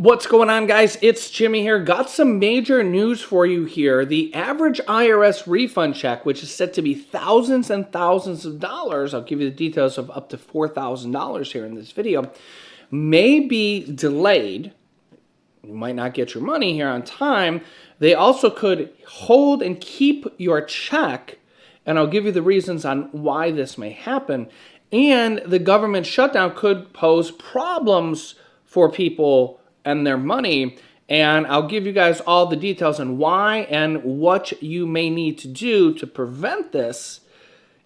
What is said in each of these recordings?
What's going on, guys? It's Jimmy here. Got some major news for you here. The average IRS refund check, which is set to be thousands and thousands of dollars, I'll give you the details of up to $4,000 here in this video, may be delayed. You might not get your money here on time. They also could hold and keep your check, and I'll give you the reasons on why this may happen. And the government shutdown could pose problems for people and their money, and I'll give you guys all the details on why and what you may need to do to prevent this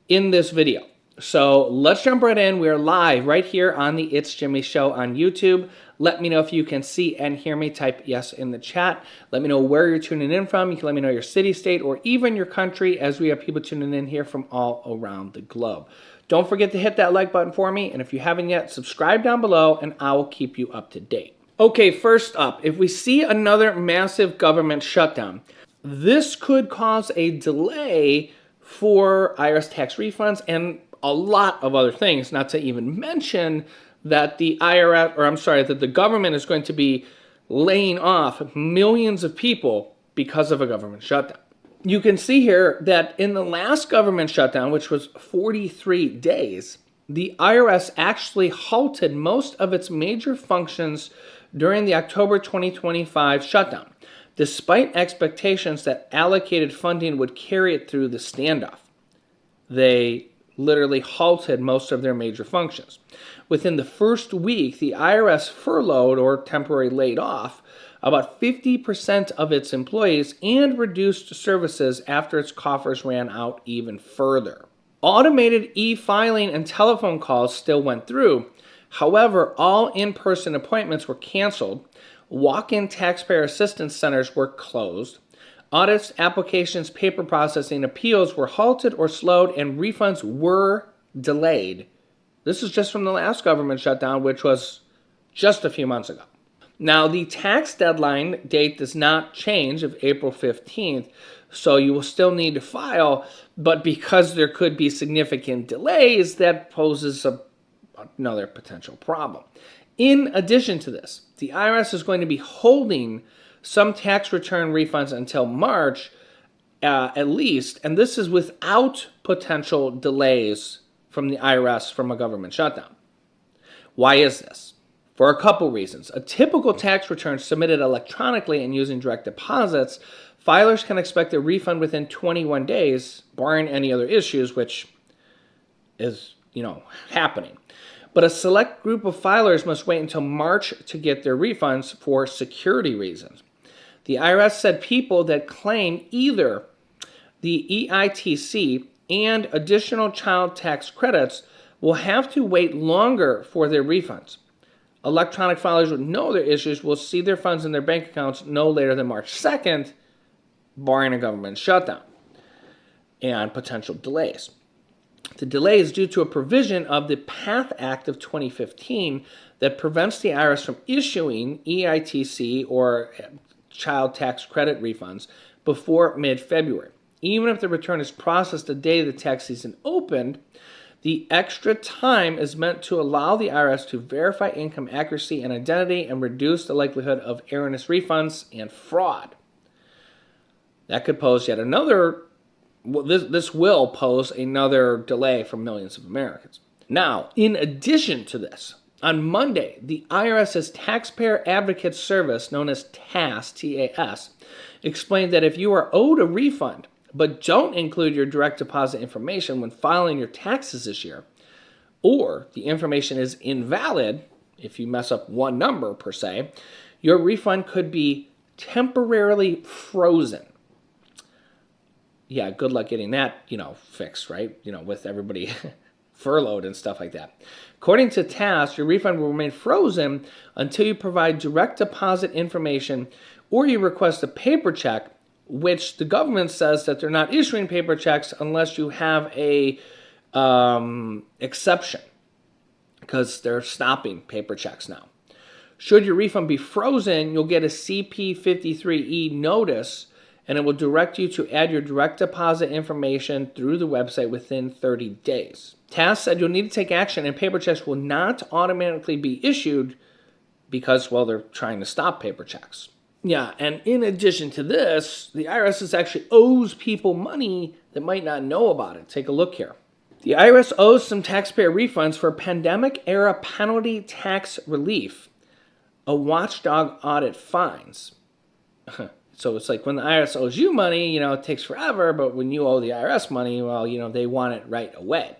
in this video. So let's jump right in. We are live right here on the It's Jimmy Show on YouTube. Let me know if you can see and hear me. Type yes in the chat. Let me know where you're tuning in from. You can let me know your city, state, or even your country, as we have people tuning in here from all around the globe. Don't forget to hit that like button for me, and if you haven't yet, subscribe down below and I will keep you up to date. Okay, first up, if we see another massive government shutdown, this could cause a delay for IRS tax refunds and a lot of other things, not to even mention that the that the government is going to be laying off millions of people because of a government shutdown. You can see here that in the last government shutdown, which was 43 days, the IRS actually halted most of its major functions during the October 2025 shutdown, despite expectations that allocated funding would carry it through the standoff. They literally halted most of their major functions. Within the first week, the IRS furloughed or temporarily laid off about 50% of its employees and reduced services after its coffers ran out even further. Automated e-filing and telephone calls still went through. However, all in-person appointments were canceled, walk-in taxpayer assistance centers were closed, audits, applications, paper processing, appeals were halted or slowed, and refunds were delayed. This is just from the last government shutdown, which was just a few months ago. Now, the tax deadline date does not change of April 15th, so you will still need to file, but because there could be significant delays, that poses another potential problem. In addition to this, the IRS is going to be holding some tax return refunds until March at least, and this is without potential delays from the IRS from a government shutdown. Why is this? For a couple reasons. A typical tax return submitted electronically and using direct deposits, filers can expect a refund within 21 days, barring any other issues, which is, happening. But a select group of filers must wait until March to get their refunds for security reasons. The IRS said people that claim either the EITC and additional child tax credits will have to wait longer for their refunds. Electronic filers with no other issues will see their funds in their bank accounts no later than March 2nd, barring a government shutdown and potential delays. The delay is due to a provision of the PATH Act of 2015 that prevents the IRS from issuing EITC or child tax credit refunds before mid-February. Even if the return is processed the day the tax season opened, the extra time is meant to allow the IRS to verify income accuracy and identity and reduce the likelihood of erroneous refunds and fraud. That could pose yet another this will pose another delay for millions of Americans. Now, in addition to this, on Monday, the IRS's Taxpayer Advocate Service, known as TAS, T-A-S, explained that if you are owed a refund but don't include your direct deposit information when filing your taxes this year, or the information is invalid, if you mess up one number per se, your refund could be temporarily frozen. Yeah, good luck getting that, fixed, right? With everybody furloughed and stuff like that. According to TAS, your refund will remain frozen until you provide direct deposit information or you request a paper check, which the government says that they're not issuing paper checks unless you have a exception, because they're stopping paper checks now. Should your refund be frozen, you'll get a CP53E notice, and it will direct you to add your direct deposit information through the website within 30 days. TAS said you'll need to take action, and paper checks will not automatically be issued because, well, they're trying to stop paper checks. Yeah, and in addition to this, the IRS actually owes people money that might not know about it. Take a look here. The IRS owes some taxpayer refunds for pandemic-era penalty tax relief, a watchdog audit finds. So it's like when the IRS owes you money, it takes forever, but when you owe the IRS money, well, they want it right away.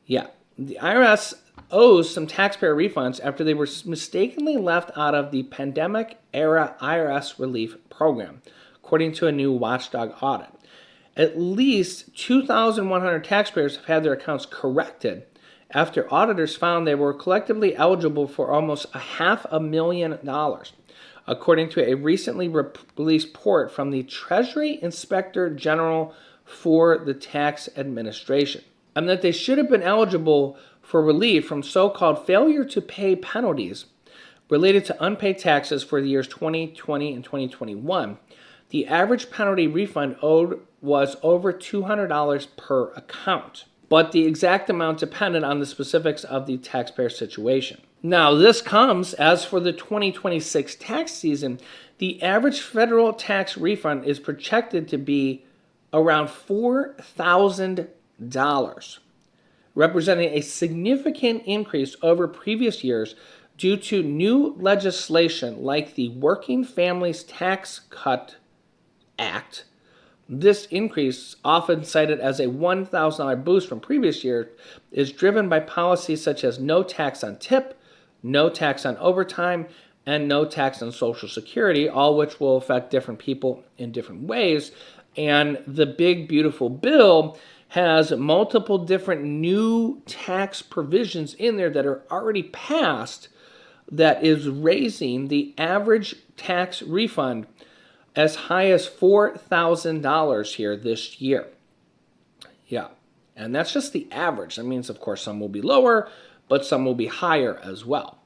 Yeah, the IRS owes some taxpayer refunds after they were mistakenly left out of the pandemic-era IRS relief program, according to a new watchdog audit. At least 2,100 taxpayers have had their accounts corrected after auditors found they were collectively eligible for almost $500,000, according to a recently released report from the Treasury Inspector General for the Tax Administration, and that they should have been eligible for relief from so-called failure to pay penalties related to unpaid taxes for the years 2020 and 2021. The average penalty refund owed was over $200 per account, but the exact amount depended on the specifics of the taxpayer situation. Now, this comes as for the 2026 tax season, the average federal tax refund is projected to be around $4,000, representing a significant increase over previous years due to new legislation like the Working Families Tax Cut Act. This increase, often cited as a $1,000 boost from previous years, is driven by policies such as no tax on tip, no tax on overtime, and no tax on Social Security, all which will affect different people in different ways. And the big, beautiful bill has multiple different new tax provisions in there that are already passed that is raising the average tax refund as high as $4,000 here this year. Yeah, and that's just the average. That means, of course, some will be lower, but some will be higher as well.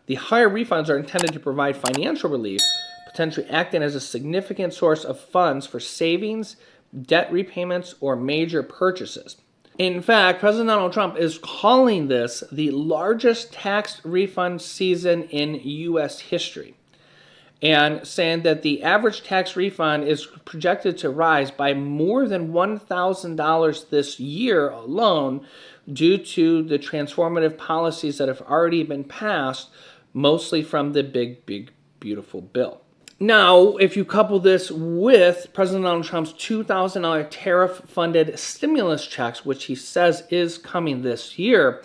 The higher refunds are intended to provide financial relief, potentially acting as a significant source of funds for savings, debt repayments, or major purchases. In fact, President Donald Trump is calling this the largest tax refund season in U.S. history, and saying that the average tax refund is projected to rise by more than $1,000 this year alone due to the transformative policies that have already been passed, mostly from the big, beautiful bill. Now, if you couple this with President Donald Trump's $2,000 tariff-funded stimulus checks, which he says is coming this year,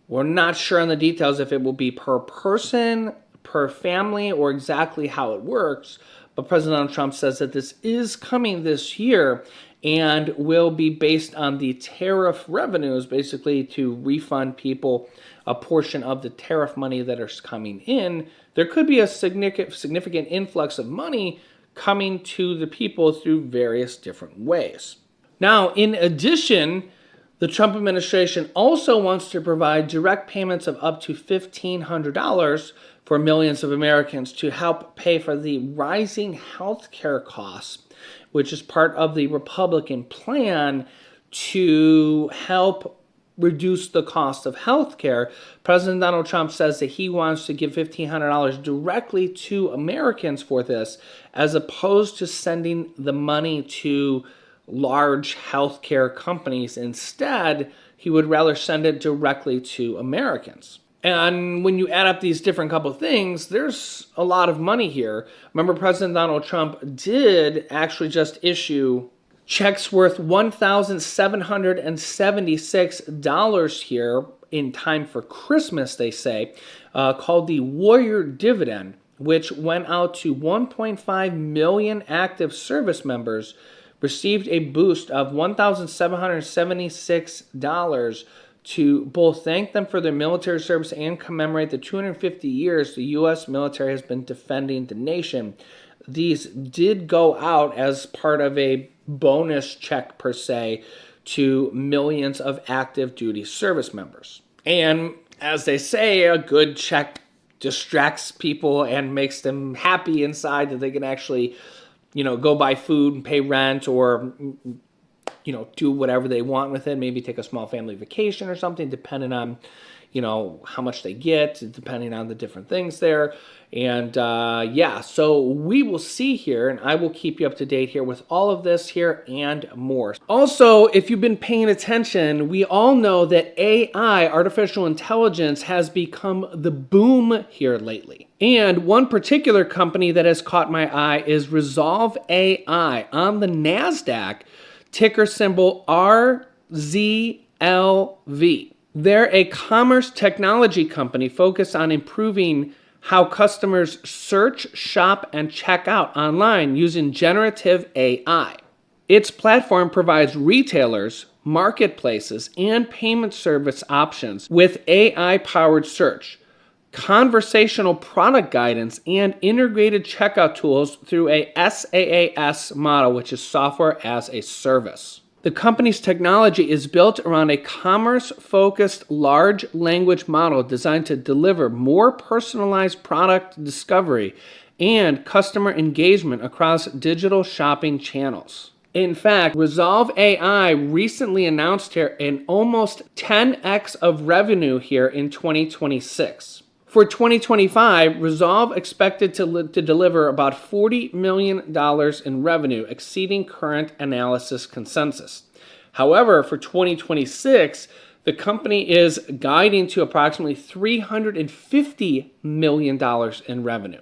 we're not sure on the details if it will be per person, per family, or exactly how it works, but President Donald Trump says that this is coming this year and will be based on the tariff revenues, basically to refund people a portion of the tariff money that is coming in. There could be a significant influx of money coming to the people through various different ways. Now, in addition, the Trump administration also wants to provide direct payments of up to $1,500 for millions of Americans to help pay for the rising health care costs, which is part of the Republican plan to help reduce the cost of health care. President Donald Trump says that he wants to give $1,500 directly to Americans for this, as opposed to sending the money to large healthcare companies. Instead, he would rather send it directly to Americans. And when you add up these different couple of things, there's a lot of money here. Remember, President Donald Trump did actually just issue checks worth $1,776 here in time for Christmas, they say, called the Warrior Dividend, which went out to 1.5 million active service members, received a boost of $1,776 to both thank them for their military service and commemorate the 250 years the U.S. military has been defending the nation. These did go out as part of a bonus check, per se, to millions of active duty service members. And as they say, a good check distracts people and makes them happy inside that they can actually, go buy food and pay rent, or do whatever they want with it, maybe take a small family vacation or something, depending on, how much they get, depending on the different things there. And yeah, so we will see here, and I will keep you up to date here with all of this here and more. Also, if you've been paying attention, we all know that AI, artificial intelligence, has become the boom here lately. And one particular company that has caught my eye is Resolve AI on the NASDAQ, ticker symbol RZLV. They're a commerce technology company focused on improving how customers search, shop, and check out online using generative AI. Its platform provides retailers, marketplaces, and payment service options with AI-powered search, conversational product guidance, and integrated checkout tools through a SaaS model, which is software as a service. The company's technology is built around a commerce-focused large language model designed to deliver more personalized product discovery and customer engagement across digital shopping channels. In fact, Resolve AI recently announced here an almost 10x of revenue here in 2026. For 2025, Resolve expected to deliver about $40 million in revenue, exceeding current analysis consensus. However, for 2026, the company is guiding to approximately $350 million in revenue,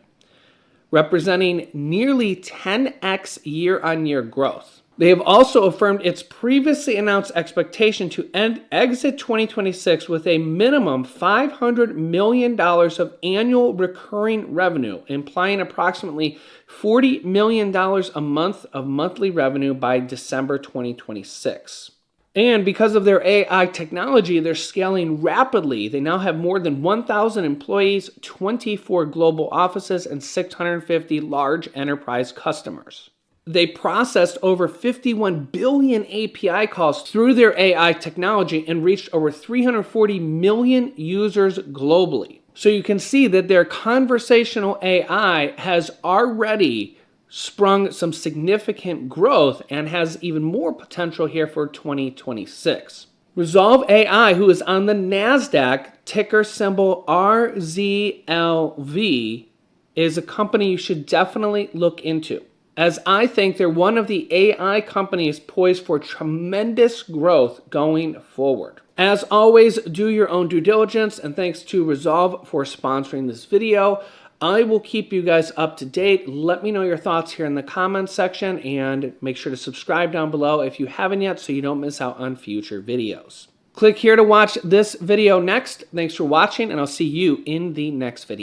representing nearly 10x year-on-year growth. They have also affirmed its previously announced expectation to exit 2026 with a minimum $500 million of annual recurring revenue, implying approximately $40 million a month of monthly revenue by December 2026. And because of their AI technology, they're scaling rapidly. They now have more than 1,000 employees, 24 global offices, and 650 large enterprise customers. They processed over 51 billion API calls through their AI technology and reached over 340 million users globally. So you can see that their conversational AI has already sprung some significant growth and has even more potential here for 2026. Resolve AI, who is on the NASDAQ, ticker symbol RZLV, is a company you should definitely look into, as I think they're one of the AI companies poised for tremendous growth going forward. As always, do your own due diligence, and thanks to Resolve for sponsoring this video. I will keep you guys up to date. Let me know your thoughts here in the comments section, and make sure to subscribe down below if you haven't yet so you don't miss out on future videos. Click here to watch this video next. Thanks for watching, and I'll see you in the next video.